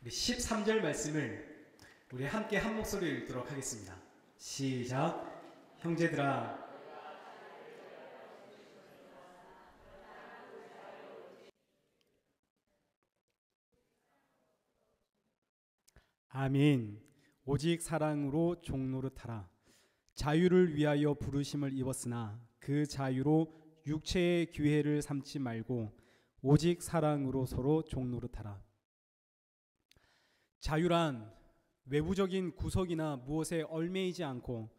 우리 13절 말씀을 우리 함께 한 목소리로 읽도록 하겠습니다. 시작. 형제들아, 아멘. 오직 사랑으로 종노릇하라. 자유를 위하여 부르심을 입었으나 그 자유로 육체의 기회를 삼지 말고 오직 사랑으로 서로 종노릇하라. 자유란 외부적인 구석이나 무엇에 얽매이지 않고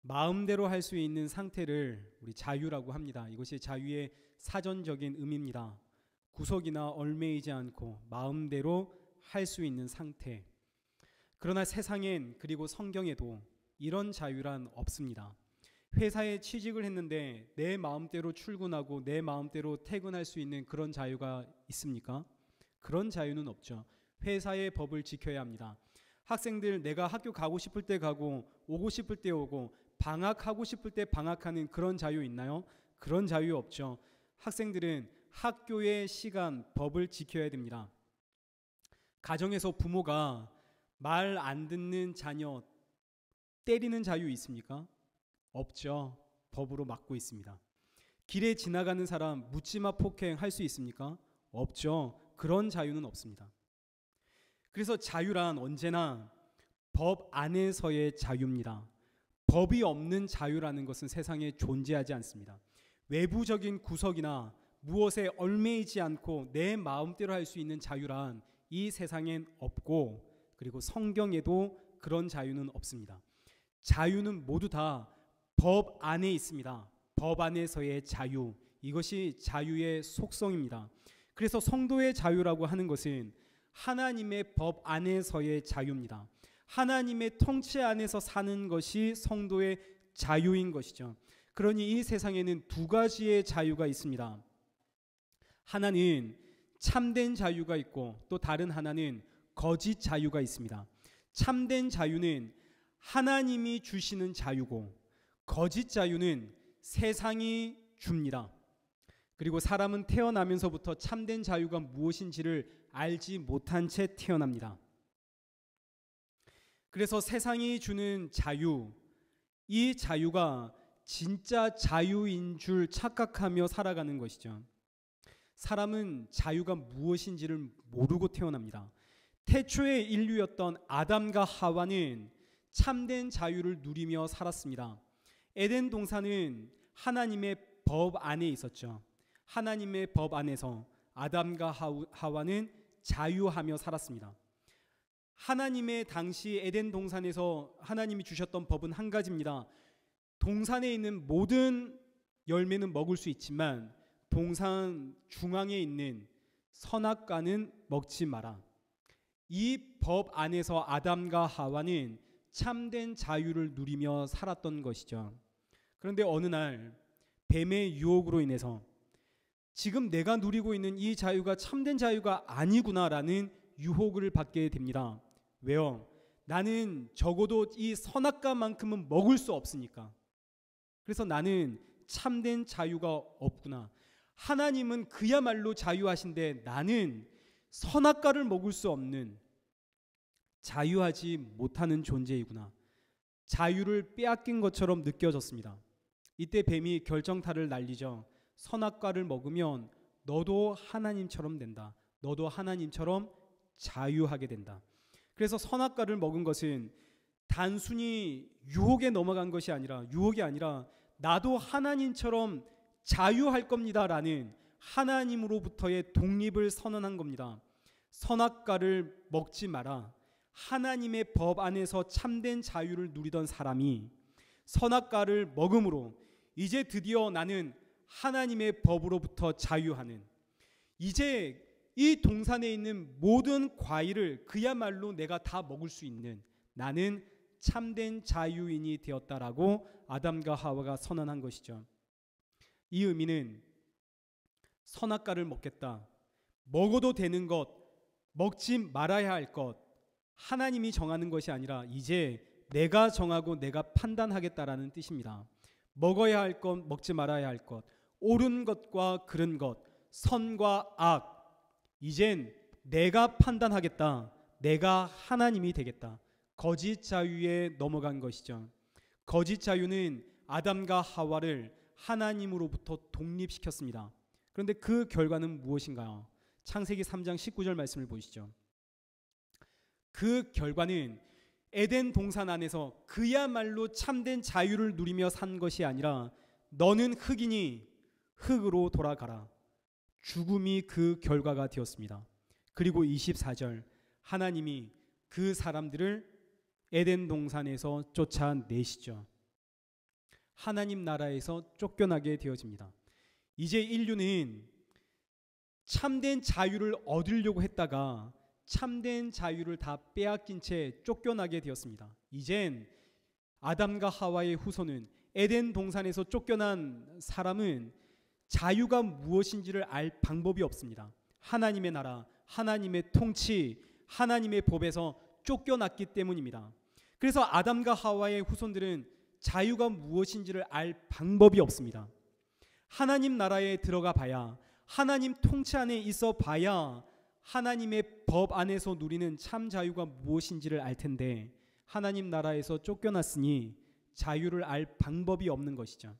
마음대로 할 수 있는 상태를 우리 자유라고 합니다. 이것이 자유의 사전적인 의미입니다. 구석이나 얽매이지 않고 마음대로 할 수 있는 상태. 그러나 세상엔, 그리고 성경에도 이런 자유란 없습니다. 회사에 취직을 했는데 내 마음대로 출근하고 내 마음대로 퇴근할 수 있는 그런 자유가 있습니까? 그런 자유는 없죠. 회사의 법을 지켜야 합니다. 학생들, 내가 학교 가고 싶을 때 가고 오고 싶을 때 오고 방학하고 싶을 때 방학하는 그런 자유 있나요? 그런 자유 없죠. 학생들은 학교의 시간, 법을 지켜야 됩니다. 가정에서 부모가 말 안 듣는 자녀 때리는 자유 있습니까? 없죠. 법으로 막고 있습니다. 길에 지나가는 사람 묻지마 폭행 할 수 있습니까? 없죠. 그런 자유는 없습니다. 그래서 자유란 언제나 법 안에서의 자유입니다. 법이 없는 자유라는 것은 세상에 존재하지 않습니다. 외부적인 구석이나 무엇에 얽매이지 않고 내 마음대로 할 수 있는 자유란 이 세상엔 없고, 그리고 성경에도 그런 자유는 없습니다. 자유는 모두 다 법 안에 있습니다. 법 안에서의 자유, 이것이 자유의 속성입니다. 그래서 성도의 자유라고 하는 것은 하나님의 법 안에서의 자유입니다. 하나님의 통치 안에서 사는 것이 성도의 자유인 것이죠. 그러니 이 세상에는 두 가지의 자유가 있습니다. 하나는 참된 자유가 있고 또 다른 하나는 거짓 자유가 있습니다. 참된 자유는 하나님이 주시는 자유고, 거짓 자유는 세상이 줍니다. 그리고 사람은 태어나면서부터 참된 자유가 무엇인지를 알지 못한 채 태어납니다. 그래서 세상이 주는 자유, 이 자유가 진짜 자유인 줄 착각하며 살아가는 것이죠. 사람은 자유가 무엇인지를 모르고 태어납니다. 태초의 인류였던 아담과 하와는 참된 자유를 누리며 살았습니다. 에덴 동산은 하나님의 법 안에 있었죠. 하나님의 법 안에서 아담과 하와는 자유하며 살았습니다. 하나님의 당시 에덴 동산에서 하나님이 주셨던 법은 한 가지입니다. 동산에 있는 모든 열매는 먹을 수 있지만 동산 중앙에 있는 선악과는 먹지 마라. 이 법 안에서 아담과 하와는 참된 자유를 누리며 살았던 것이죠. 그런데 어느 날 뱀의 유혹으로 인해서 지금 내가 누리고 있는 이 자유가 참된 자유가 아니구나라는 유혹을 받게 됩니다. 왜요? 나는 적어도 이 선악과만큼은 먹을 수 없으니까. 그래서 나는 참된 자유가 없구나. 하나님은 그야말로 자유하신데 나는 선악과를 먹을 수 없는, 자유하지 못하는 존재이구나. 자유를 빼앗긴 것처럼 느껴졌습니다. 이때 뱀이 결정타를 날리죠. 선악과를 먹으면 너도 하나님처럼 된다. 너도 하나님처럼 자유하게 된다. 그래서 선악과를 먹은 것은 단순히 유혹이 아니라 나도 하나님처럼 자유할 겁니다라는 하나님으로부터의 독립을 선언한 겁니다. 선악과를 먹지 마라. 하나님의 법 안에서 참된 자유를 누리던 사람이 선악과를 먹음으로 이제 드디어 나는 하나님의 법으로부터 자유하는, 이제 이 동산에 있는 모든 과일을 그야말로 내가 다 먹을 수 있는, 나는 참된 자유인이 되었다라고 아담과 하와가 선언한 것이죠. 이 의미는 선악과를 먹겠다, 먹어도 되는 것, 먹지 말아야 할 것, 하나님이 정하는 것이 아니라 이제 내가 정하고 내가 판단하겠다라는 뜻입니다. 먹어야 할 것, 먹지 말아야 할 것, 옳은 것과 그른 것, 선과 악, 이젠 내가 판단하겠다. 내가 하나님이 되겠다. 거짓 자유에 넘어간 것이죠. 거짓 자유는 아담과 하와를 하나님으로부터 독립시켰습니다. 그런데 그 결과는 무엇인가요? 창세기 3장 19절 말씀을 보시죠. 그 결과는 에덴 동산 안에서 그야말로 참된 자유를 누리며 산 것이 아니라 너는 흙이니 흙으로 돌아가라. 죽음이 그 결과가 되었습니다. 그리고 24절 하나님이 그 사람들을 에덴 동산에서 쫓아내시죠. 하나님 나라에서 쫓겨나게 되어집니다. 이제 인류는 참된 자유를 얻으려고 했다가 참된 자유를 다 빼앗긴 채 쫓겨나게 되었습니다. 이젠 아담과 하와의 후손은 에덴 동산에서 쫓겨난 사람은 자유가 무엇인지를 알 방법이 없습니다. 하나님의 나라, 하나님의 통치, 하나님의 법에서 쫓겨났기 때문입니다. 그래서 아담과 하와의 후손들은 자유가 무엇인지를 알 방법이 없습니다. 하나님 나라에 들어가 봐야, 하나님 통치 안에 있어 봐야 하나님의 법 안에서 누리는 참 자유가 무엇인지를 알 텐데 하나님 나라에서 쫓겨났으니 자유를 알 방법이 없는 것이죠.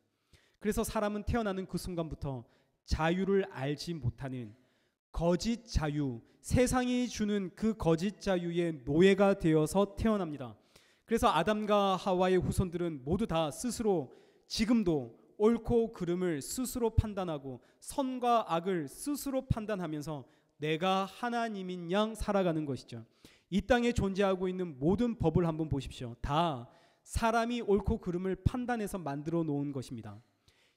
그래서 사람은 태어나는 그 순간부터 자유를 알지 못하는 거짓 자유, 세상이 주는 그 거짓 자유의 노예가 되어서 태어납니다. 그래서 아담과 하와의 후손들은 모두 다 스스로 지금도 옳고 그름을 스스로 판단하고 선과 악을 스스로 판단하면서 내가 하나님인 양 살아가는 것이죠. 이 땅에 존재하고 있는 모든 법을 한번 보십시오. 다 사람이 옳고 그름을 판단해서 만들어 놓은 것입니다.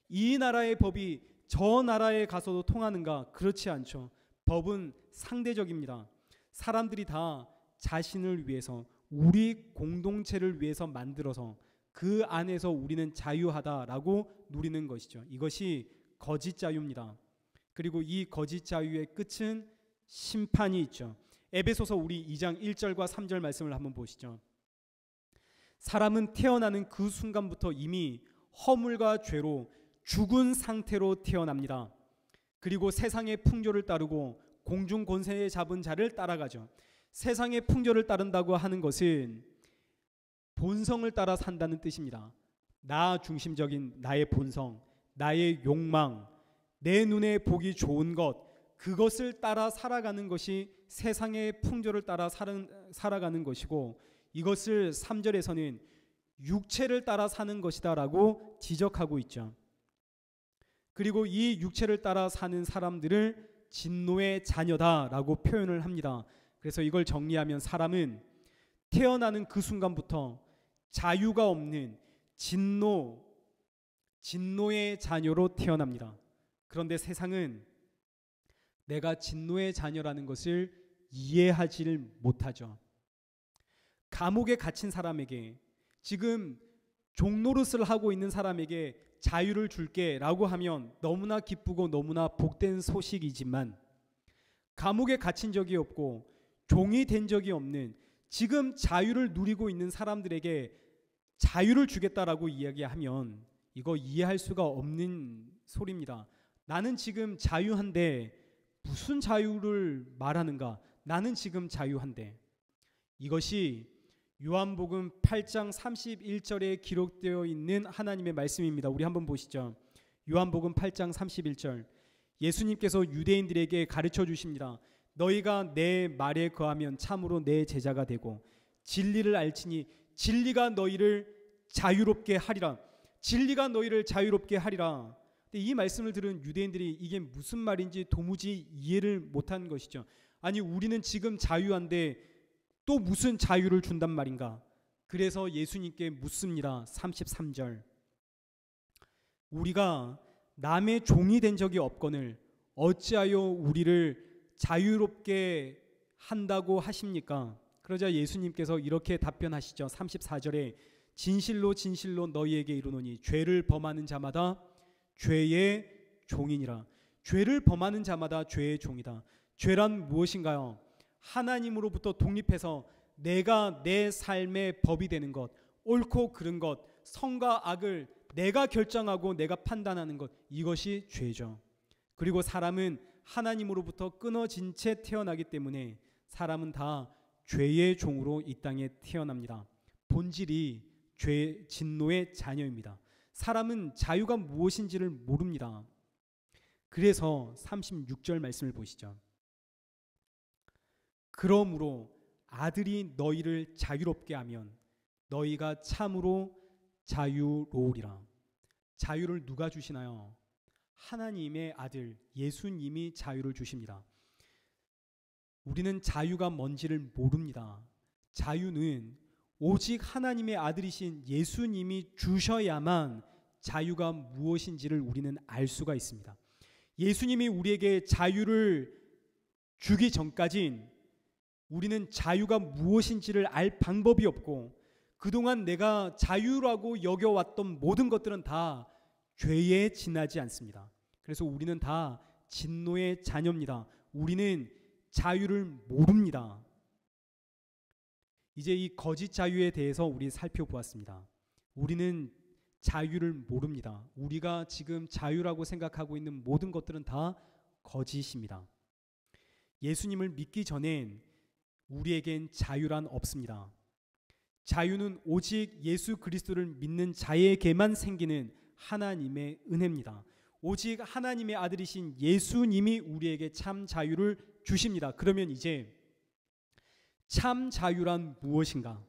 이 나라의 법이 저 나라에 가서도 통하는가? 그렇지 않죠. 법은 상대적입니다. 사람들이 다 자신을 위해서, 우리 공동체를 위해서 만들어서 그 안에서 우리는 자유하다라고 누리는 것이죠. 이것이 거짓 자유입니다. 그리고 이 거짓 자유의 끝은 심판이 있죠. 에베소서 우리 2장 1절과 3절 말씀을 한번 보시죠. 사람은 태어나는 그 순간부터 이미 허물과 죄로 죽은 상태로 태어납니다. 그리고 세상의 풍조를 따르고 공중 권세에 잡은 자를 따라가죠. 세상의 풍조를 따른다고 하는 것은 본성을 따라 산다는 뜻입니다. 나 중심적인 나의 본성, 나의 욕망, 내 눈에 보기 좋은 것, 그것을 따라 살아가는 것이 세상의 풍조를 따라 살아가는 것이고, 이것을 3절에서는 육체를 따라 사는 것이다 라고 지적하고 있죠. 그리고 이 육체를 따라 사는 사람들을 진노의 자녀다 라고 표현을 합니다. 그래서 이걸 정리하면 사람은 태어나는 그 순간부터 자유가 없는 진노의 자녀로 태어납니다. 그런데 세상은 내가 진노의 자녀라는 것을 이해하지를 못하죠. 감옥에 갇힌 사람에게, 지금 종노릇을 하고 있는 사람에게 자유를 줄게 라고 하면 너무나 기쁘고 너무나 복된 소식이지만, 감옥에 갇힌 적이 없고 종이 된 적이 없는 지금 자유를 누리고 있는 사람들에게 자유를 주겠다라고 이야기하면 이거 이해할 수가 없는 소리입니다. 나는 지금 자유한데 무슨 자유를 말하는가? 나는 지금 자유한데. 이것이 요한복음 8장 31절에 기록되어 있는 하나님의 말씀입니다. 우리 한번 보시죠. 요한복음 8장 31절. 예수님께서 유대인들에게 가르쳐 주십니다. 너희가 내 말에 거하면 참으로 내 제자가 되고 진리를 알지니 진리가 너희를 자유롭게 하리라. 진리가 너희를 자유롭게 하리라. 근데 이 말씀을 들은 유대인들이 이게 무슨 말인지 도무지 이해를 못한 것이죠. 아니, 우리는 지금 자유한데 또 무슨 자유를 준단 말인가? 그래서 예수님께 묻습니다. 33절. 우리가 남의 종이 된 적이 없거늘 어찌하여 우리를 자유롭게 한다고 하십니까? 그러자 예수님께서 이렇게 답변하시죠. 34절에 진실로 진실로 너희에게 이르노니 죄를 범하는 자마다 죄의 종이니라. 죄를 범하는 자마다 죄의 종이다. 죄란 무엇인가요? 하나님으로부터 독립해서 내가 내 삶의 법이 되는 것, 옳고 그른 것, 선과 악을 내가 결정하고 내가 판단하는 것, 이것이 죄죠. 그리고 사람은 하나님으로부터 끊어진 채 태어나기 때문에 사람은 다 죄의 종으로 이 땅에 태어납니다. 본질이 죄, 진노의 자녀입니다. 사람은 자유가 무엇인지를 모릅니다. 그래서 36절 말씀을 보시죠. 그러므로 아들이 너희를 자유롭게 하면 너희가 참으로 자유로우리라. 자유를 누가 주시나요? 하나님의 아들 예수님이 자유를 주십니다. 우리는 자유가 뭔지를 모릅니다. 자유는 오직 하나님의 아들이신 예수님이 주셔야만 자유가 무엇인지를 우리는 알 수가 있습니다. 예수님이 우리에게 자유를 주기 전까진 우리는 자유가 무엇인지를 알 방법이 없고, 그동안 내가 자유라고 여겨왔던 모든 것들은 다 죄에 지나지 않습니다. 그래서 우리는 다 진노의 자녀입니다. 우리는 자유를 모릅니다. 이제 이 거짓 자유에 대해서 우리 살펴보았습니다. 우리는 자유를 모릅니다. 우리가 지금 자유라고 생각하고 있는 모든 것들은 다 거짓입니다. 예수님을 믿기 전엔 우리에겐 자유란 없습니다. 자유는 오직 예수 그리스도를 믿는 자에게만 생기는 하나님의 은혜입니다. 오직 하나님의 아들이신 예수님이 우리에게 참 자유를 주십니다. 그러면 이제 참 자유란 무엇인가?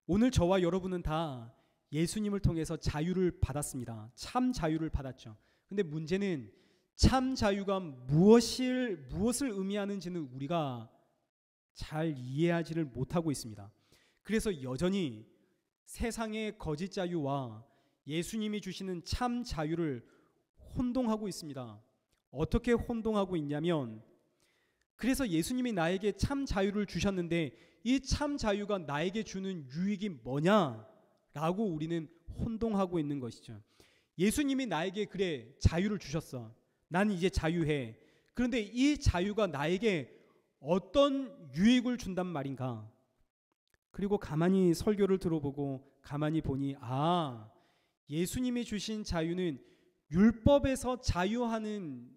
오늘 저와 여러분은 다 예수님을 통해서 자유를 받았습니다. 참 자유를 받았죠. 근데 문제는 참 자유가 무엇을 의미하는지는 우리가 잘 이해하지를 못하고 있습니다. 그래서 여전히 세상의 거짓 자유와 예수님이 주시는 참 자유를 혼동하고 있습니다. 어떻게 혼동하고 있냐면, 그래서 예수님이 나에게 참 자유를 주셨는데 이 참 자유가 나에게 주는 유익이 뭐냐라고 우리는 혼동하고 있는 것이죠. 예수님이 나에게 그래 자유를 주셨어. 난 이제 자유해. 그런데 이 자유가 나에게 어떤 유익을 준단 말인가? 그리고 가만히 설교를 들어보고 가만히 보니, 예수님이 주신 자유는 율법에서 자유하는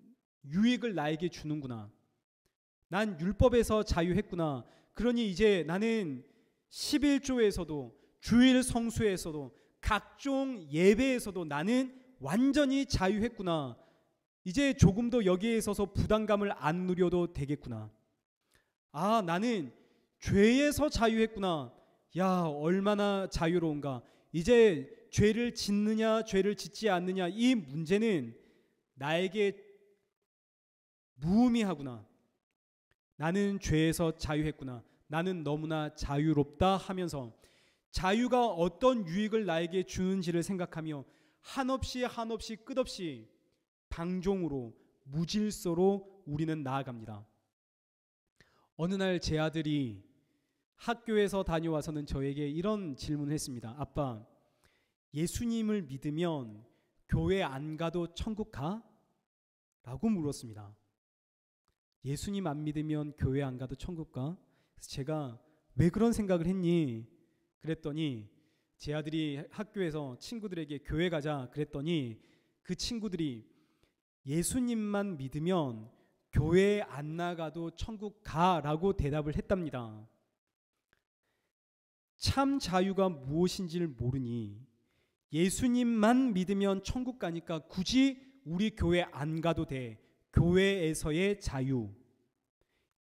유익을 나에게 주는구나. 난 율법에서 자유했구나. 그러니 이제 나는 11조에서도 주일 성수에서도 각종 예배에서도 나는 완전히 자유했구나. 이제 조금 더 여기에 있어서 부담감을 안 누려도 되겠구나. 나는 죄에서 자유했구나. 야, 얼마나 자유로운가. 이제 죄를 짓느냐 죄를 짓지 않느냐 이 문제는 나에게 무의미하구나. 나는 죄에서 자유했구나. 나는 너무나 자유롭다 하면서 자유가 어떤 유익을 나에게 주는지를 생각하며 한없이 끝없이 방종으로 무질서로 우리는 나아갑니다. 어느 날 제 아들이 학교에서 다녀와서는 저에게 이런 질문을 했습니다. 아빠, 예수님을 믿으면 교회 안 가도 천국 가? 라고 물었습니다. 예수님 안 믿으면 교회 안 가도 천국 가? 그래서 제가 왜 그런 생각을 했니? 그랬더니 제 아들이 학교에서 친구들에게 교회 가자 그랬더니 그 친구들이 예수님만 믿으면 교회 안 나가도 천국 가라고 대답을 했답니다. 참 자유가 무엇인지를 모르니 예수님만 믿으면 천국 가니까 굳이 우리 교회 안 가도 돼. 교회에서의 자유,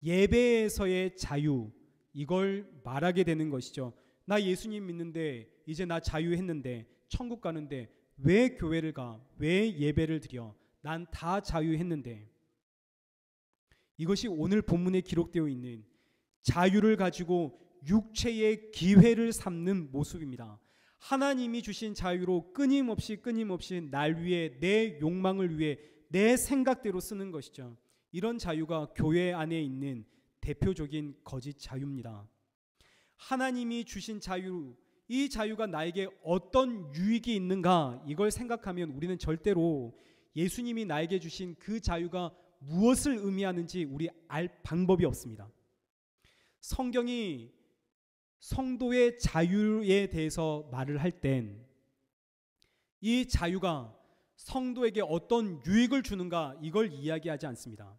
예배에서의 자유, 이걸 말하게 되는 것이죠. 나 예수님 믿는데 이제 나 자유했는데 천국 가는데 왜 교회를 가? 왜 예배를 드려? 난 다 자유했는데. 이것이 오늘 본문에 기록되어 있는 자유를 가지고 육체의 기회를 삼는 모습입니다. 하나님이 주신 자유로 끊임없이 날 위해, 내 욕망을 위해, 내 생각대로 쓰는 것이죠. 이런 자유가 교회 안에 있는 대표적인 거짓 자유입니다. 하나님이 주신 자유, 이 자유가 나에게 어떤 유익이 있는가, 이걸 생각하면 우리는 절대로 예수님이 나에게 주신 그 자유가 무엇을 의미하는지 우리 알 방법이 없습니다. 성경이 성도의 자유에 대해서 말을 할 땐 이 자유가 성도에게 어떤 유익을 주는가, 이걸 이야기하지 않습니다.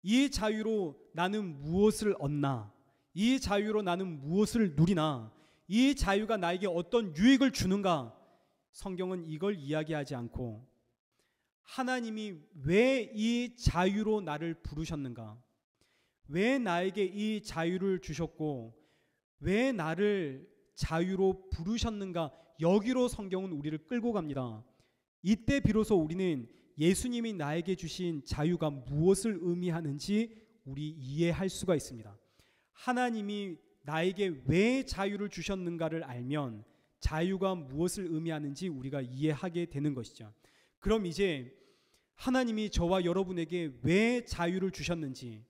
이 자유로 나는 무엇을 얻나, 이 자유로 나는 무엇을 누리나, 이 자유가 나에게 어떤 유익을 주는가, 성경은 이걸 이야기하지 않고 하나님이 왜 이 자유로 나를 부르셨는가, 왜 나에게 이 자유를 주셨고 왜 나를 자유로 부르셨는가, 여기로 성경은 우리를 끌고 갑니다. 이때 비로소 우리는 예수님이 나에게 주신 자유가 무엇을 의미하는지 우리 이해할 수가 있습니다. 하나님이 나에게 왜 자유를 주셨는가를 알면 자유가 무엇을 의미하는지 우리가 이해하게 되는 것이죠. 그럼 이제 하나님이 저와 여러분에게 왜 자유를 주셨는지,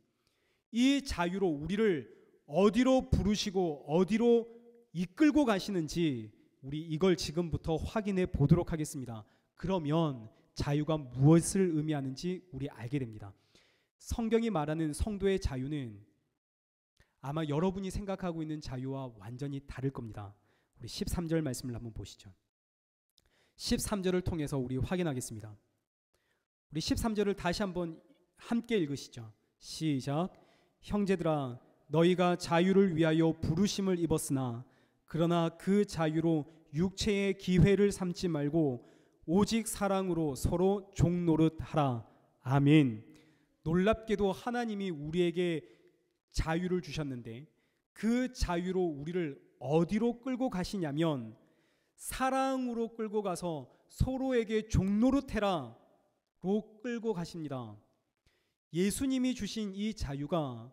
이 자유로 우리를 어디로 부르시고 어디로 이끌고 가시는지 우리 이걸 지금부터 확인해 보도록 하겠습니다. 그러면 자유가 무엇을 의미하는지 우리 알게 됩니다. 성경이 말하는 성도의 자유는 아마 여러분이 생각하고 있는 자유와 완전히 다를 겁니다. 우리 13절 말씀을 한번 보시죠. 13절을 통해서 우리 확인하겠습니다. 우리 13절을 다시 한번 함께 읽으시죠. 시작. 형제들아, 너희가 자유를 위하여 부르심을 입었으나 그러나 그 자유로 육체의 기회를 삼지 말고 오직 사랑으로 서로 종노릇하라. 아멘. 놀랍게도 하나님이 우리에게 자유를 주셨는데 그 자유로 우리를 어디로 끌고 가시냐면 사랑으로 끌고 가서 서로에게 종노릇해라 로 끌고 가십니다. 예수님이 주신 이 자유가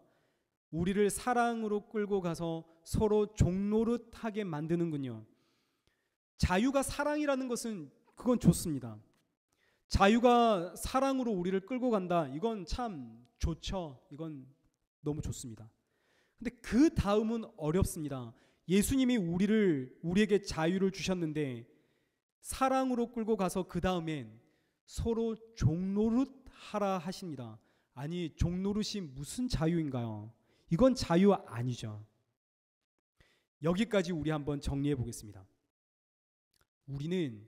우리를 사랑으로 끌고 가서 서로 종노릇하게 만드는군요. 자유가 사랑이라는 것은 그건 좋습니다. 자유가 사랑으로 우리를 끌고 간다, 이건 참 좋죠. 이건 너무 좋습니다. 근데 그 다음은 어렵습니다. 예수님이 우리에게 자유를 주셨는데 사랑으로 끌고 가서 그 다음엔 서로 종노릇하라 하십니다. 아니, 종노릇이 무슨 자유인가요? 이건 자유 아니죠. 여기까지 우리 한번 정리해 보겠습니다. 우리는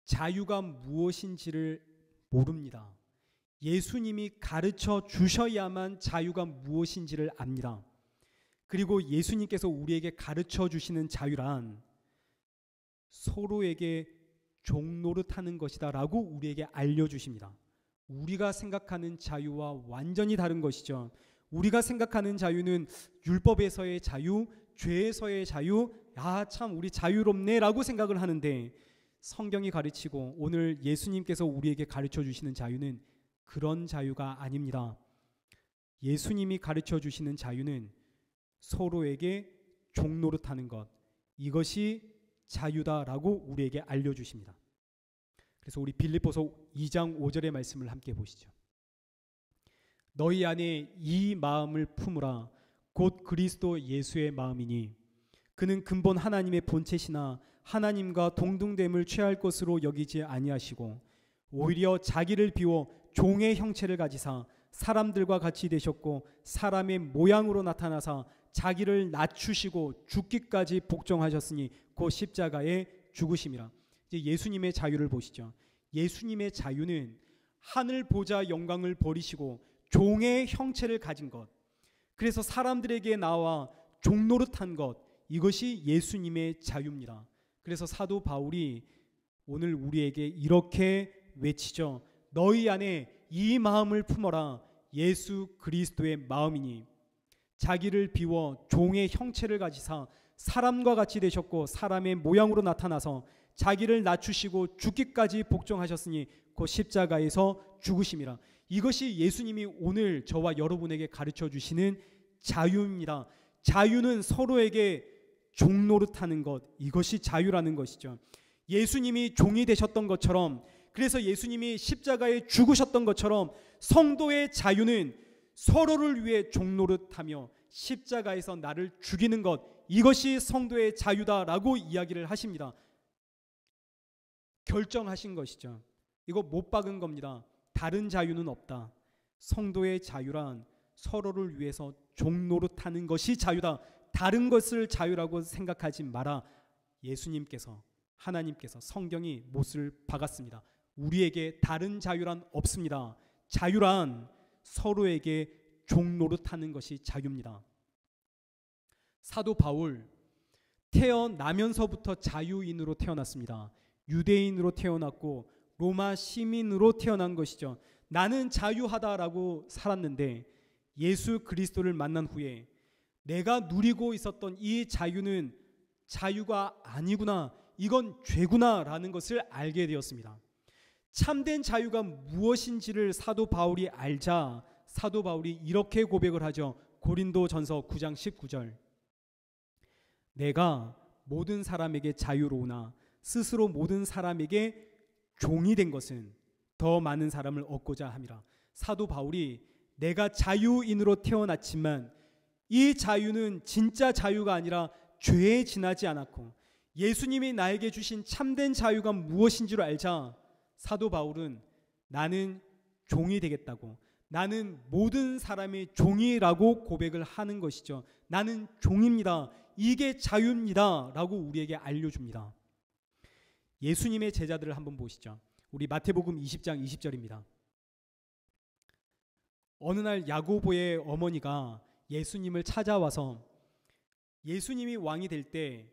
자유가 무엇인지를 모릅니다. 예수님이 가르쳐 주셔야만 자유가 무엇인지를 압니다. 그리고 예수님께서 우리에게 가르쳐 주시는 자유란 서로에게 종노릇하는 것이다 라고 우리에게 알려주십니다. 우리가 생각하는 자유와 완전히 다른 것이죠. 우리가 생각하는 자유는 율법에서의 자유, 죄에서의 자유, 참 우리 자유롭네 라고 생각을 하는데, 성경이 가르치고 오늘 예수님께서 우리에게 가르쳐 주시는 자유는 그런 자유가 아닙니다. 예수님이 가르쳐 주시는 자유는 서로에게 종노릇하는 것, 이것이 자유다라고 우리에게 알려주십니다. 그래서 우리 빌립보서 2장 5절의 말씀을 함께 보시죠. 너희 안에 이 마음을 품으라. 곧 그리스도 예수의 마음이니 그는 근본 하나님의 본체시나 하나님과 동등됨을 취할 것으로 여기지 아니하시고 오히려 자기를 비워 종의 형체를 가지사 사람들과 같이 되셨고 사람의 모양으로 나타나사 자기를 낮추시고 죽기까지 복종하셨으니 곧 십자가에 죽으심이라. 이제 예수님의 자유를 보시죠. 예수님의 자유는 하늘 보좌 영광을 버리시고 종의 형체를 가진 것, 그래서 사람들에게 나와 종노릇한 것, 이것이 예수님의 자유입니다. 그래서 사도 바울이 오늘 우리에게 이렇게 외치죠. 너희 안에 이 마음을 품어라. 예수 그리스도의 마음이니 자기를 비워 종의 형체를 가지사 사람과 같이 되셨고 사람의 모양으로 나타나서 자기를 낮추시고 죽기까지 복종하셨으니 곧 십자가에서 죽으심이라. 이것이 예수님이 오늘 저와 여러분에게 가르쳐 주시는 자유입니다. 자유는 서로에게 종노릇하는 것, 이것이 자유라는 것이죠. 예수님이 종이 되셨던 것처럼, 그래서 예수님이 십자가에 죽으셨던 것처럼 성도의 자유는 서로를 위해 종노릇하며 십자가에서 나를 죽이는 것, 이것이 성도의 자유다라고 이야기를 하십니다. 결정하신 것이죠. 이거 못 박은 겁니다. 다른 자유는 없다. 성도의 자유란 서로를 위해서 종노릇하는 것이 자유다. 다른 것을 자유라고 생각하지 마라. 예수님께서, 하나님께서, 성경이 못을 박았습니다. 우리에게 다른 자유란 없습니다. 자유란 서로에게 종노릇하는 것이 자유입니다. 사도 바울 태어나면서부터 자유인으로 태어났습니다. 유대인으로 태어났고 로마 시민으로 태어난 것이죠. 나는 자유하다라고 살았는데 예수 그리스도를 만난 후에 내가 누리고 있었던 이 자유는 자유가 아니구나, 이건 죄구나 라는 것을 알게 되었습니다. 참된 자유가 무엇인지를 사도 바울이 알자 사도 바울이 이렇게 고백을 하죠. 고린도전서 9장 19절. 내가 모든 사람에게 자유로우나 스스로 모든 사람에게 종이 된 것은 더 많은 사람을 얻고자 함이라. 사도 바울이 내가 자유인으로 태어났지만 이 자유는 진짜 자유가 아니라 죄에 지나지 않았고 예수님이 나에게 주신 참된 자유가 무엇인지를 알자 사도 바울은 나는 종이 되겠다고, 나는 모든 사람의 종이라고 고백을 하는 것이죠. 나는 종입니다. 이게 자유입니다. 라고 우리에게 알려줍니다. 예수님의 제자들을 한번 보시죠. 우리 마태복음 20장 20절입니다. 어느 날 야고보의 어머니가 예수님을 찾아와서 예수님이 왕이 될 때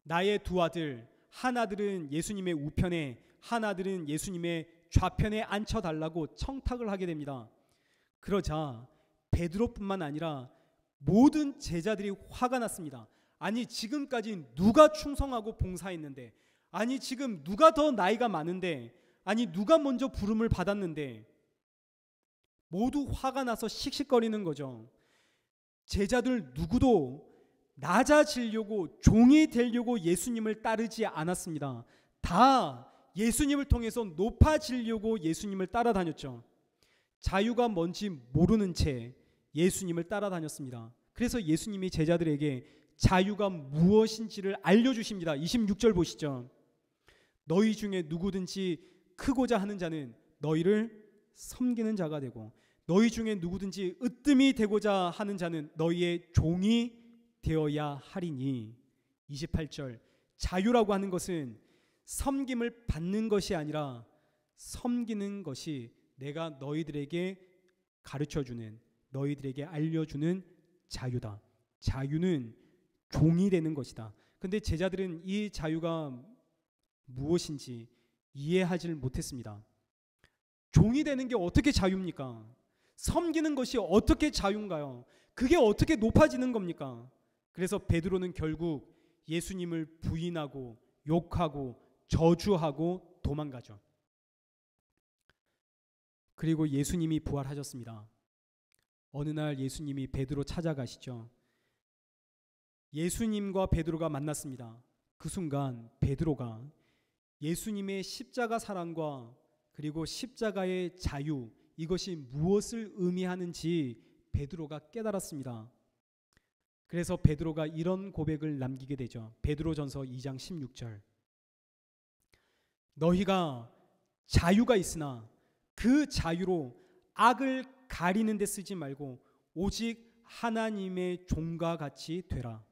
나의 두 아들, 한 아들은 예수님의 우편에, 한 아들은 예수님의 좌편에 앉혀달라고 청탁을 하게 됩니다. 그러자 베드로뿐만 아니라 모든 제자들이 화가 났습니다. 아니 지금까지 누가 충성하고 봉사했는데, 아니 지금 누가 더 나이가 많은데, 아니 누가 먼저 부름을 받았는데, 모두 화가 나서 씩씩거리는 거죠. 제자들 누구도 낮아지려고 종이 되려고 예수님을 따르지 않았습니다. 다 예수님을 통해서 높아지려고 예수님을 따라다녔죠. 자유가 뭔지 모르는 채 예수님을 따라다녔습니다. 그래서 예수님이 제자들에게 자유가 무엇인지를 알려주십니다. 26절 보시죠. 너희 중에 누구든지 크고자 하는 자는 너희를 섬기는 자가 되고 너희 중에 누구든지 으뜸이 되고자 하는 자는 너희의 종이 되어야 하리니. 28절. 자유라고 하는 것은 섬김을 받는 것이 아니라 섬기는 것이 내가 너희들에게 가르쳐주는, 너희들에게 알려주는 자유다. 자유는 종이 되는 것이다. 근데 제자들은 이 자유가 무엇인지 이해하지를 못했습니다. 종이 되는 게 어떻게 자유입니까? 섬기는 것이 어떻게 자유인가요? 그게 어떻게 높아지는 겁니까? 그래서 베드로는 결국 예수님을 부인하고 욕하고 저주하고 도망가죠. 그리고 예수님이 부활하셨습니다. 어느 날 예수님이 베드로 찾아가시죠. 예수님과 베드로가 만났습니다. 그 순간 베드로가 예수님의 십자가 사랑과 그리고 십자가의 자유, 이것이 무엇을 의미하는지 베드로가 깨달았습니다. 그래서 베드로가 이런 고백을 남기게 되죠. 베드로전서 2장 16절. 너희가 자유가 있으나 그 자유로 악을 가리는 데 쓰지 말고 오직 하나님의 종과 같이 되라.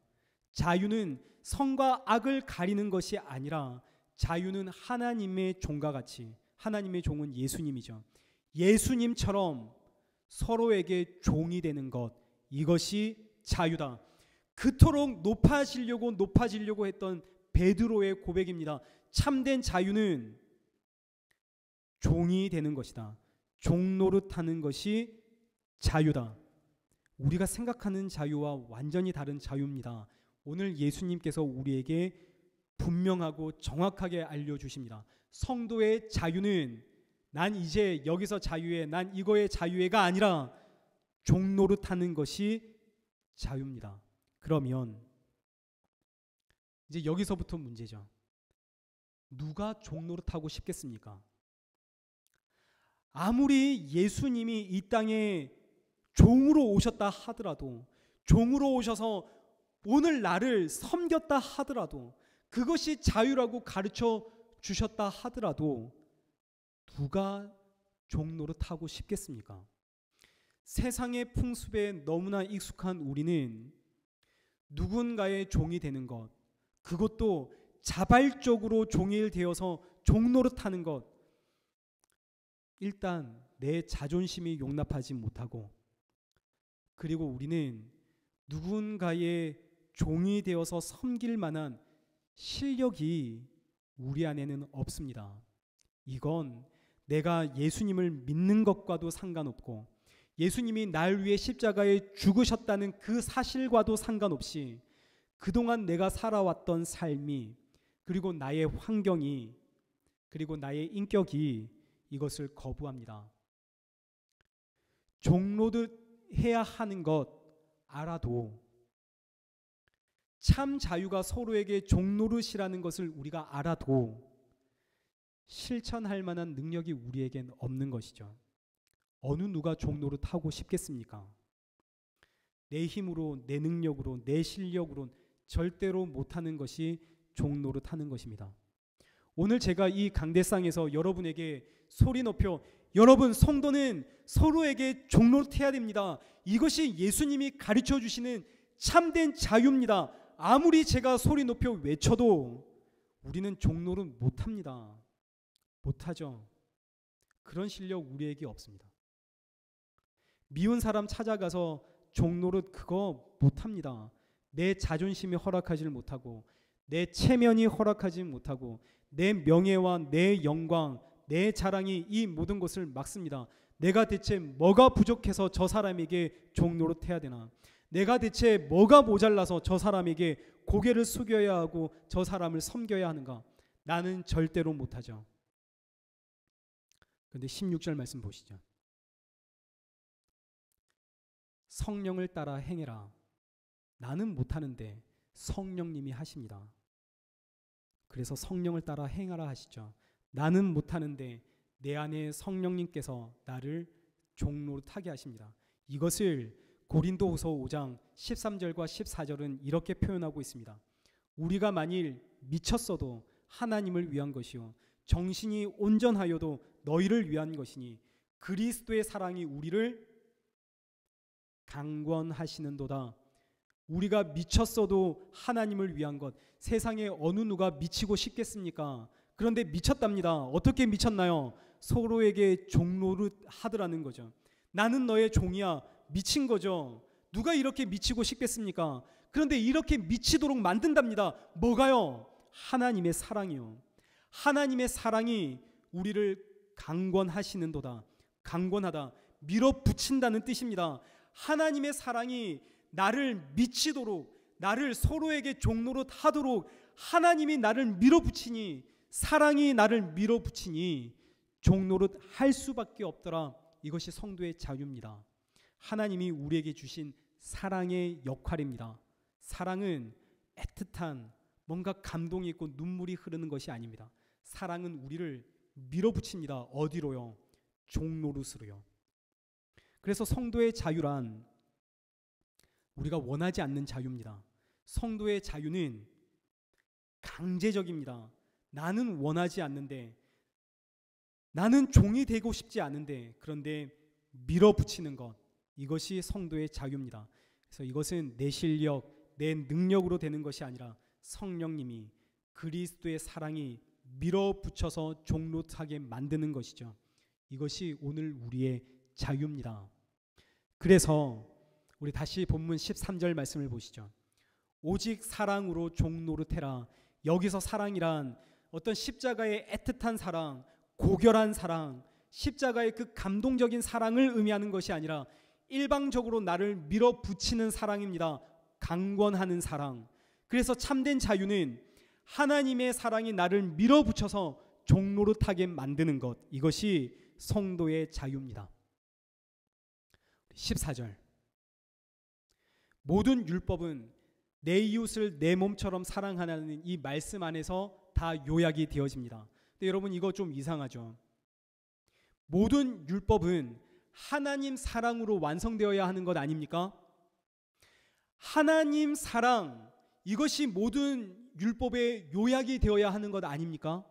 자유는 선과 악을 가리는 것이 아니라 자유는 하나님의 종과 같이, 하나님의 종은 예수님이죠. 예수님처럼 서로에게 종이 되는 것, 이것이 자유다. 그토록 높아지려고 했던 베드로의 고백입니다. 참된 자유는 종이 되는 것이다. 종 노릇하는 것이 자유다. 우리가 생각하는 자유와 완전히 다른 자유입니다. 오늘 예수님께서 우리에게 분명하고 정확하게 알려주십니다. 성도의 자유는 난 이제 여기서 자유해, 난 이거의 자유해가 아니라 종 노릇하는 것이 자유입니다. 그러면 이제 여기서부터 문제죠. 누가 종 노릇하고 싶겠습니까? 아무리 예수님이 이 땅에 종으로 오셨다 하더라도, 종으로 오셔서 오늘 나를 섬겼다 하더라도, 그것이 자유라고 가르쳐 주셨다 하더라도 누가 종 노릇하고 싶겠습니까? 세상의 풍습에 너무나 익숙한 우리는 누군가의 종이 되는 것, 그것도 자발적으로 종이 되어서 종 노릇하는 것, 일단 내 자존심이 용납하지 못하고, 그리고 우리는 누군가의 종이 되어서 섬길 만한 실력이 우리 안에는 없습니다. 이건 내가 예수님을 믿는 것과도 상관없고 예수님이 날 위해 십자가에 죽으셨다는 그 사실과도 상관없이 그동안 내가 살아왔던 삶이, 그리고 나의 환경이, 그리고 나의 인격이 이것을 거부합니다. 종노릇해야 하는 것 알아도 참 자유가 서로에게 종노릇이라는 것을 우리가 알아도 실천할 만한 능력이 우리에겐 없는 것이죠. 어느 누가 종노릇하고 싶겠습니까? 내 힘으로, 내 능력으로, 내 실력으로 절대로 못하는 것이 종노릇하는 것입니다. 오늘 제가 이 강대상에서 여러분에게 소리 높여, 여러분 성도는 서로에게 종노릇해야 됩니다. 이것이 예수님이 가르쳐 주시는 참된 자유입니다. 아무리 제가 소리 높여 외쳐도 우리는 종노릇 못합니다. 못하죠. 그런 실력 우리에게 없습니다. 미운 사람 찾아가서 종노릇 그거 못합니다. 내 자존심이 허락하지 못하고, 내 체면이 허락하지 못하고, 내 명예와 내 영광, 내 자랑이 이 모든 것을 막습니다. 내가 대체 뭐가 부족해서 저 사람에게 종노릇해야 되나? 내가 대체 뭐가 모자라서 저 사람에게 고개를 숙여야 하고 저 사람을 섬겨야 하는가? 나는 절대로 못하죠. 그런데 16절 말씀 보시죠. 성령을 따라 행해라. 나는 못하는데 성령님이 하십니다. 그래서 성령을 따라 행하라 하시죠. 나는 못하는데 내 안에 성령님께서 나를 종노릇하게 하십니다. 이것을 고린도후서 5장 13절과 14절은 이렇게 표현하고 있습니다. 우리가 만일 미쳤어도 하나님을 위한 것이요 정신이 온전하여도 너희를 위한 것이니 그리스도의 사랑이 우리를 강권하시는도다. 우리가 미쳤어도 하나님을 위한 것. 세상에 어느 누가 미치고 싶겠습니까? 그런데 미쳤답니다. 어떻게 미쳤나요? 서로에게 종노릇 하더라는 거죠. 나는 너의 종이야. 미친 거죠. 누가 이렇게 미치고 싶겠습니까? 그런데 이렇게 미치도록 만든답니다. 뭐가요? 하나님의 사랑이요. 하나님의 사랑이 우리를 강권하시는도다. 강권하다, 밀어붙인다는 뜻입니다. 하나님의 사랑이 나를 미치도록, 나를 서로에게 종노릇 하도록 하나님이 나를 밀어붙이니, 사랑이 나를 밀어붙이니 종노릇 할 수밖에 없더라. 이것이 성도의 자유입니다. 하나님이 우리에게 주신 사랑의 역할입니다. 사랑은 애틋한 뭔가 감동이 있고 눈물이 흐르는 것이 아닙니다. 사랑은 우리를 밀어붙입니다. 어디로요? 종노릇으로요. 그래서 성도의 자유란 우리가 원하지 않는 자유입니다. 성도의 자유는 강제적입니다. 나는 원하지 않는데, 나는 종이 되고 싶지 않은데, 그런데 밀어붙이는 것, 이것이 성도의 자유입니다. 그래서 이것은 내 실력, 내 능력으로 되는 것이 아니라 성령님이, 그리스도의 사랑이 밀어붙여서 종노릇하게 만드는 것이죠. 이것이 오늘 우리의 자유입니다. 그래서 우리 다시 본문 13절 말씀을 보시죠. 오직 사랑으로 종노릇해라. 여기서 사랑이란 어떤 십자가의 애틋한 사랑, 고결한 사랑, 십자가의 그 감동적인 사랑을 의미하는 것이 아니라 일방적으로 나를 밀어붙이는 사랑입니다. 강권하는 사랑. 그래서 참된 자유는 하나님의 사랑이 나를 밀어붙여서 종노릇하게 만드는 것, 이것이 성도의 자유입니다. 14절. 모든 율법은 내 이웃을 내 몸처럼 사랑하라는 이 말씀 안에서 다 요약이 되어집니다. 근데 여러분 이거 좀 이상하죠? 모든 율법은 하나님 사랑으로 완성되어야 하는 것 아닙니까? 하나님 사랑, 이것이 모든 율법의 요약이 되어야 하는 것 아닙니까?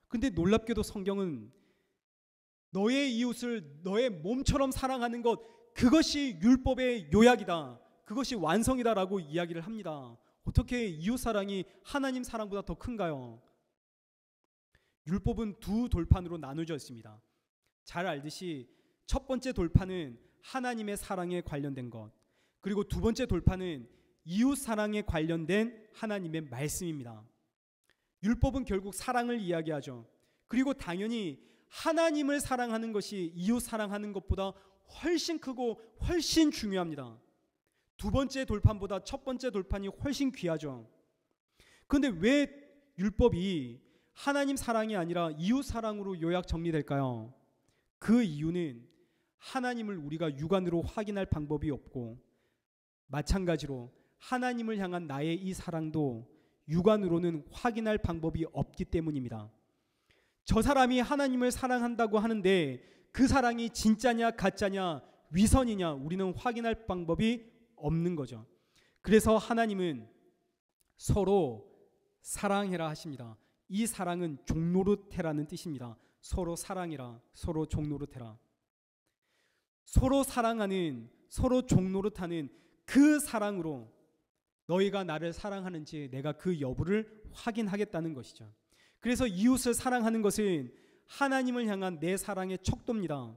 근데 놀랍게도 성경은 너의 이웃을 너의 몸처럼 사랑하는 것, 그것이 율법의 요약이다, 그것이 완성이다라고 이야기를 합니다. 어떻게 이웃 사랑이 하나님 사랑보다 더 큰가요? 율법은 두 돌판으로 나누어져 있습니다. 잘 알듯이 첫 번째 돌판은 하나님의 사랑에 관련된 것, 그리고 두 번째 돌판은 이웃 사랑에 관련된 하나님의 말씀입니다. 율법은 결국 사랑을 이야기하죠. 그리고 당연히 하나님을 사랑하는 것이 이웃 사랑하는 것보다 훨씬 크고 훨씬 중요합니다. 두 번째 돌판보다 첫 번째 돌판이 훨씬 귀하죠. 그런데 왜 율법이 하나님 사랑이 아니라 이웃 사랑으로 요약 정리될까요? 그 이유는 하나님을 우리가 육안으로 확인할 방법이 없고, 마찬가지로 하나님을 향한 나의 이 사랑도 육안으로는 확인할 방법이 없기 때문입니다. 저 사람이 하나님을 사랑한다고 하는데 그 사랑이 진짜냐 가짜냐 위선이냐 우리는 확인할 방법이 없는 거죠. 그래서 하나님은 서로 사랑해라 하십니다. 이 사랑은 종노릇해라는 뜻입니다. 서로 사랑해라, 서로 종노릇해라. 서로 사랑하는, 서로 종노릇하는 그 사랑으로 너희가 나를 사랑하는지 내가 그 여부를 확인하겠다는 것이죠. 그래서 이웃을 사랑하는 것은 하나님을 향한 내 사랑의 척도입니다.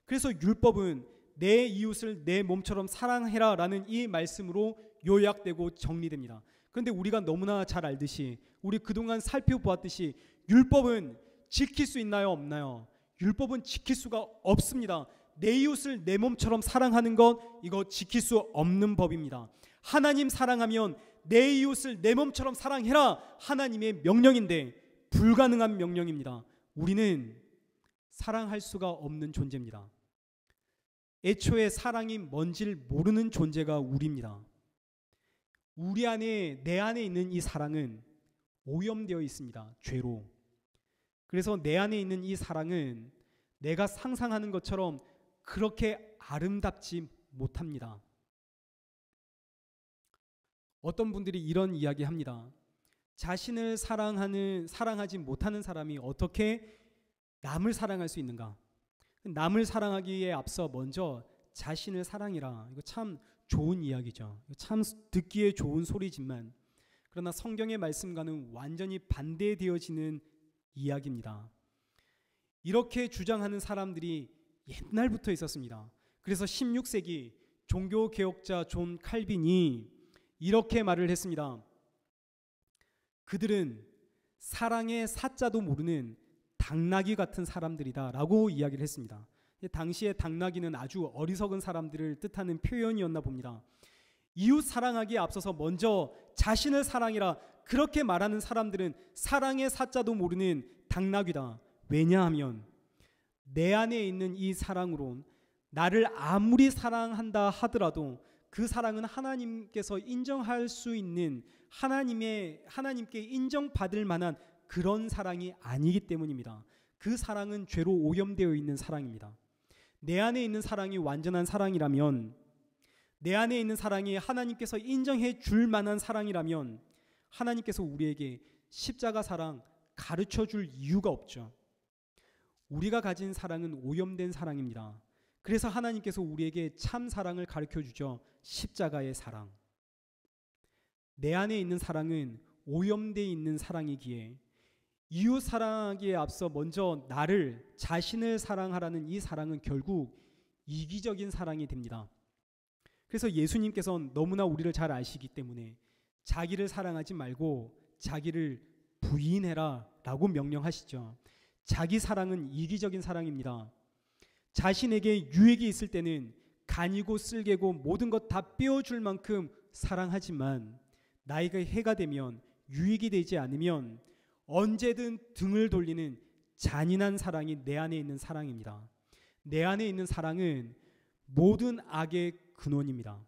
그래서 율법은 내 이웃을 내 몸처럼 사랑해라 라는 이 말씀으로 요약되고 정리됩니다. 그런데 우리가 너무나 잘 알듯이, 우리 그동안 살펴보았듯이 율법은 지킬 수 있나요? 없나요? 율법은 지킬 수가 없습니다. 내 이웃을 내 몸처럼 사랑하는 것, 이거 지킬 수 없는 법입니다. 하나님 사랑하면 내 이웃을 내 몸처럼 사랑해라, 하나님의 명령인데 불가능한 명령입니다. 우리는 사랑할 수가 없는 존재입니다. 애초에 사랑이 뭔지를 모르는 존재가 우리입니다. 우리 안에, 내 안에 있는 이 사랑은 오염되어 있습니다. 죄로. 그래서 내 안에 있는 이 사랑은 내가 상상하는 것처럼 그렇게 아름답지 못합니다. 어떤 분들이 이런 이야기 합니다. 자신을 사랑하지 못하는 사람이 어떻게 남을 사랑할 수 있는가? 남을 사랑하기에 앞서 먼저 자신을 사랑해라. 이거 참 좋은 이야기죠. 참 듣기에 좋은 소리지만, 그러나 성경의 말씀과는 완전히 반대되어지는 이야기입니다. 이렇게 주장하는 사람들이 옛날부터 있었습니다. 그래서 16세기 종교개혁자 존 칼빈이 이렇게 말을 했습니다. 그들은 사랑의 사자도 모르는 당나귀 같은 사람들이다 라고 이야기를 했습니다. 당시에 당나귀는 아주 어리석은 사람들을 뜻하는 표현이었나 봅니다. 이웃 사랑하기에 앞서서 먼저 자신을 사랑해라, 그렇게 말하는 사람들은 사랑의 사자도 모르는 당나귀다. 왜냐하면 내 안에 있는 이 사랑으로 나를 아무리 사랑한다 하더라도 그 사랑은 하나님께서 인정할 수 있는, 하나님께 인정받을 만한 그런 사랑이 아니기 때문입니다. 그 사랑은 죄로 오염되어 있는 사랑입니다. 내 안에 있는 사랑이 완전한 사랑이라면, 내 안에 있는 사랑이 하나님께서 인정해 줄 만한 사랑이라면 하나님께서 우리에게 십자가 사랑 가르쳐 줄 이유가 없죠. 우리가 가진 사랑은 오염된 사랑입니다. 그래서 하나님께서 우리에게 참 사랑을 가르쳐 주죠. 십자가의 사랑. 내 안에 있는 사랑은 오염되어 있는 사랑이기에 이웃 사랑하기에 앞서 먼저 나를, 자신을 사랑하라는 이 사랑은 결국 이기적인 사랑이 됩니다. 그래서 예수님께서는 너무나 우리를 잘 아시기 때문에 자기를 사랑하지 말고 자기를 부인해라 라고 명령하시죠. 자기 사랑은 이기적인 사랑입니다. 자신에게 유익이 있을 때는 간이고 쓸개고 모든 것 다 빼어줄 만큼 사랑하지만 나이가 해가 되면, 유익이 되지 않으면 언제든 등을 돌리는 잔인한 사랑이 내 안에 있는 사랑입니다. 내 안에 있는 사랑은 모든 악의 근원입니다.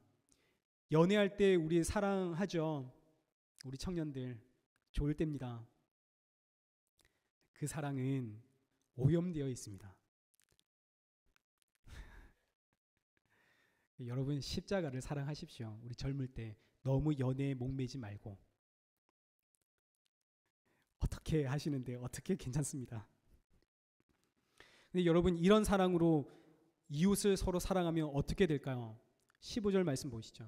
연애할 때 우리 사랑하죠. 우리 청년들 좋을 때입니다. 그 사랑은 오염되어 있습니다. 여러분 십자가를 사랑하십시오. 우리 젊을 때 너무 연애에 목매지 말고. 어떻게 하시는데 어떻게 괜찮습니다. 근데 여러분 이런 사랑으로 이웃을 서로 사랑하면 어떻게 될까요? 15절 말씀 보시죠.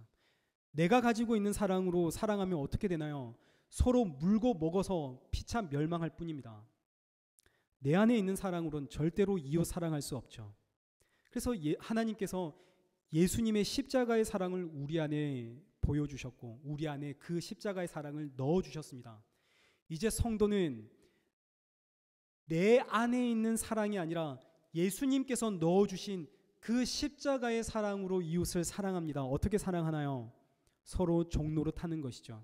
내가 가지고 있는 사랑으로 사랑하면 어떻게 되나요? 서로 물고 먹어서 피차 멸망할 뿐입니다. 내 안에 있는 사랑으로는 절대로 이웃 사랑할 수 없죠. 그래서 하나님께서 예수님의 십자가의 사랑을 우리 안에 보여주셨고 우리 안에 그 십자가의 사랑을 넣어주셨습니다. 이제 성도는 내 안에 있는 사랑이 아니라 예수님께서 넣어주신 그 십자가의 사랑으로 이웃을 사랑합니다. 어떻게 사랑하나요? 서로 종노릇 하는 것이죠.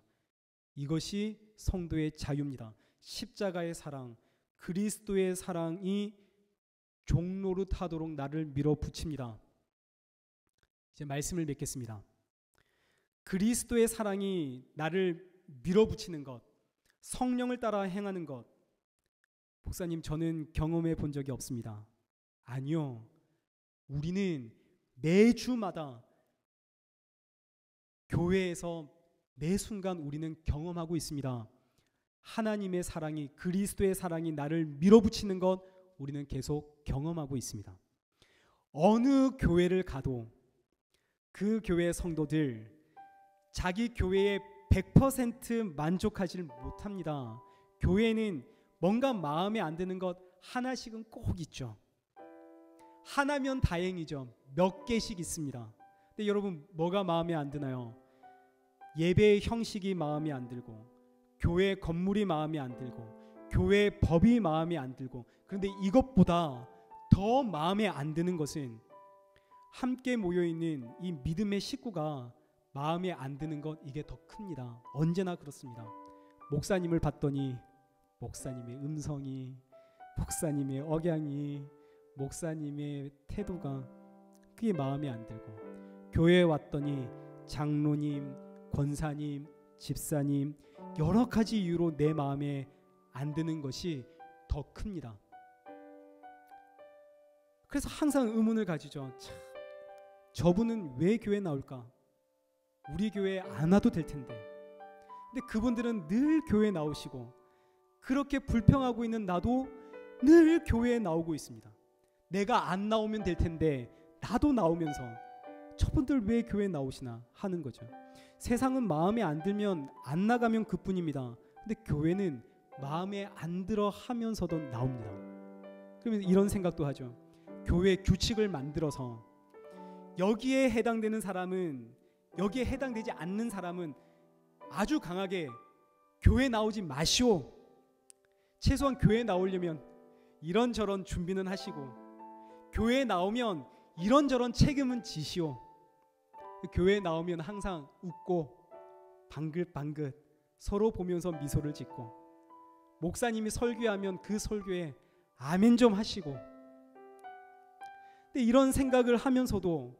이것이 성도의 자유입니다. 십자가의 사랑, 그리스도의 사랑이 종노릇 하도록 나를 밀어붙입니다. 이제 말씀을 맺겠습니다. 그리스도의 사랑이 나를 밀어붙이는 것, 성령을 따라 행하는 것, 목사님 저는 경험해 본 적이 없습니다. 아니요. 우리는 매주마다 교회에서 매 순간 우리는 경험하고 있습니다. 하나님의 사랑이, 그리스도의 사랑이 나를 밀어붙이는 것 우리는 계속 경험하고 있습니다. 어느 교회를 가도 그 교회 성도들 자기 교회에 100% 만족하지 못합니다. 교회는 뭔가 마음에 안 드는 것 하나씩은 꼭 있죠. 하나면 다행이죠. 몇 개씩 있습니다. 근데 여러분 뭐가 마음에 안 드나요? 예배의 형식이 마음에 안 들고, 교회 건물이 마음에 안 들고, 교회 법이 마음에 안 들고, 그런데 이것보다 더 마음에 안 드는 것은 함께 모여있는 이 믿음의 식구가 마음에 안 드는 것, 이게 더 큽니다. 언제나 그렇습니다. 목사님을 봤더니 목사님의 음성이, 목사님의 억양이, 목사님의 태도가 그게 마음에 안 들고, 교회에 왔더니 장로님, 권사님, 집사님 여러 가지 이유로 내 마음에 안 드는 것이 더 큽니다. 그래서 항상 의문을 가지죠. 참, 저분은 왜 교회 나올까? 우리 교회에 안 와도 될 텐데. 근데 그분들은 늘 교회에 나오시고, 그렇게 불평하고 있는 나도 늘 교회에 나오고 있습니다. 내가 안 나오면 될 텐데 나도 나오면서 저분들 왜 교회에 나오시나 하는 거죠. 세상은 마음에 안 들면 안 나가면 그뿐입니다. 근데 교회는 마음에 안 들어 하면서도 나옵니다. 그러면 이런 생각도 하죠. 교회 규칙을 만들어서 여기에 해당되는 사람은, 여기에 해당되지 않는 사람은 아주 강하게 교회 나오지 마시오. 최소한 교회 나오려면 이런저런 준비는 하시고, 교회에 나오면 이런저런 책임은 지시오. 교회에 나오면 항상 웃고 방긋방긋 서로 보면서 미소를 짓고, 목사님이 설교하면 그 설교에 아멘 좀 하시고. 근데 이런 생각을 하면서도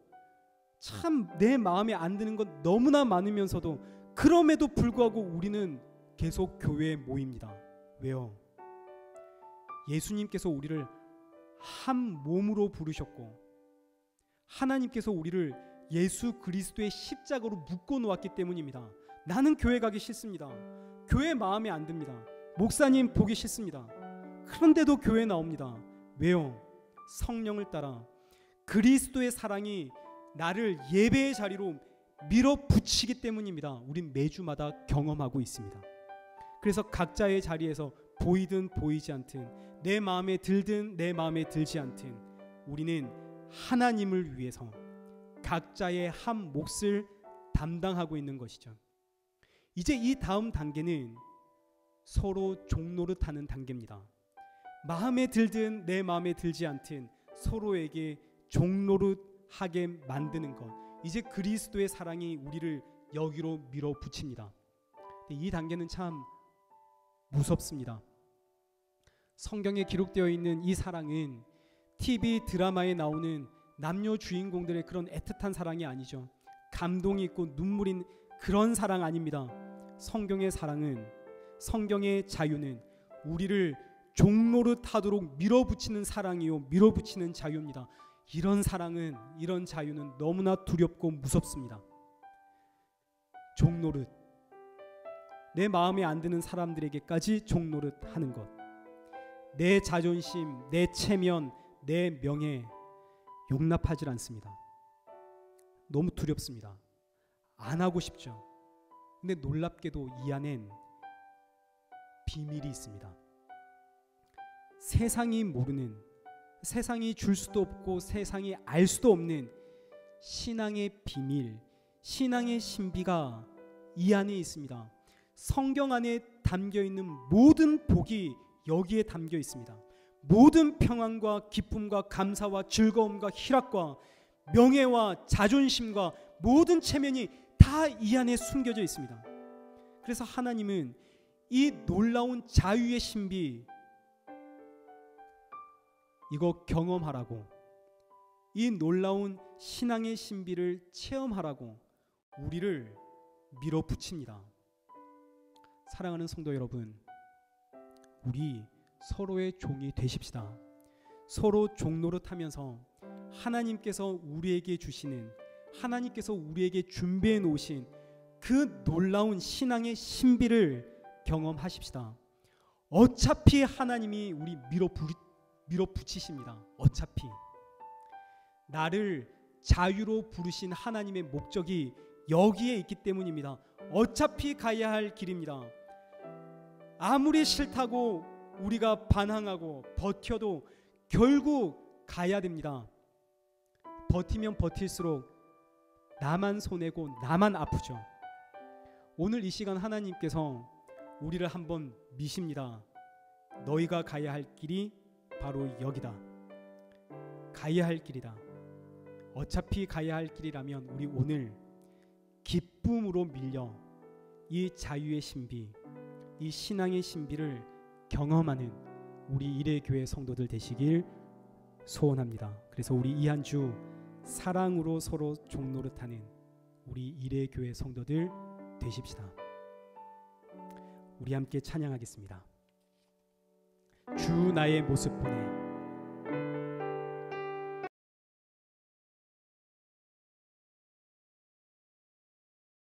참 내 마음에 안 드는 것 너무나 많으면서도, 그럼에도 불구하고 우리는 계속 교회에 모입니다. 왜요? 예수님께서 우리를 한 몸으로 부르셨고, 하나님께서 우리를 예수 그리스도의 십자가로 묶어 놓았기 때문입니다. 나는 교회 가기 싫습니다. 교회 마음에 안 듭니다. 목사님 보기 싫습니다. 그런데도 교회 나옵니다. 왜요? 성령을 따라 그리스도의 사랑이 나를 예배의 자리로 밀어붙이기 때문입니다. 우린 매주마다 경험하고 있습니다. 그래서 각자의 자리에서 보이든 보이지 않든, 내 마음에 들든 내 마음에 들지 않든, 우리는 하나님을 위해서 각자의 한 몫을 담당하고 있는 것이죠. 이제 이 다음 단계는 서로 종노릇하는 단계입니다. 마음에 들든 내 마음에 들지 않든 서로에게 종노릇하게 만드는 것, 이제 그리스도의 사랑이 우리를 여기로 밀어붙입니다. 이 단계는 참 무섭습니다. 성경에 기록되어 있는 이 사랑은 TV 드라마에 나오는 남녀 주인공들의 그런 애틋한 사랑이 아니죠. 감동이 있고 눈물인 그런 사랑 아닙니다. 성경의 사랑은, 성경의 자유는 우리를 종노릇하도록 밀어붙이는 사랑이요, 밀어붙이는 자유입니다. 이런 사랑은, 이런 자유는 너무나 두렵고 무섭습니다. 종노릇, 내 마음에 안 드는 사람들에게까지 종노릇하는 것, 내 자존심, 내 체면, 내 명예 용납하지 않습니다. 너무 두렵습니다. 안 하고 싶죠. 근데 놀랍게도 이 안엔 비밀이 있습니다. 세상이 모르는, 세상이 줄 수도 없고 세상이 알 수도 없는 신앙의 비밀, 신앙의 신비가 이 안에 있습니다. 성경 안에 담겨 있는 모든 복이 여기에 담겨 있습니다. 모든 평안과 기쁨과 감사와 즐거움과 희락과 명예와 자존심과 모든 체면이 다 이 안에 숨겨져 있습니다. 그래서 하나님은 이 놀라운 자유의 신비, 이거 경험하라고, 이 놀라운 신앙의 신비를 체험하라고 우리를 밀어붙입니다. 사랑하는 성도 여러분, 우리 서로의 종이 되십시다. 서로 종노릇하면서 하나님께서 우리에게 주시는, 하나님께서 우리에게 준비해 놓으신 그 놀라운 신앙의 신비를 경험하십시다. 어차피 하나님이 우리 밀어붙이십니다. 어차피 나를 자유로 부르신 하나님의 목적이 여기에 있기 때문입니다. 어차피 가야 할 길입니다. 아무리 싫다고 우리가 반항하고 버텨도 결국 가야 됩니다. 버티면 버틸수록 나만 손해고 나만 아프죠. 오늘 이 시간 하나님께서 우리를 한번 미십니다. 너희가 가야 할 길이 바로 여기다. 가야 할 길이다. 어차피 가야 할 길이라면 우리 오늘 기쁨으로 밀려 이 자유의 신비, 이 신앙의 신비를 경험하는 우리 일회교회 성도들 되시길 소원합니다. 그래서 우리 이 한 주 사랑으로 서로 종노릇하는 우리 일회교회 성도들 되십시다. 우리 함께 찬양하겠습니다. 주 나의 모습 보내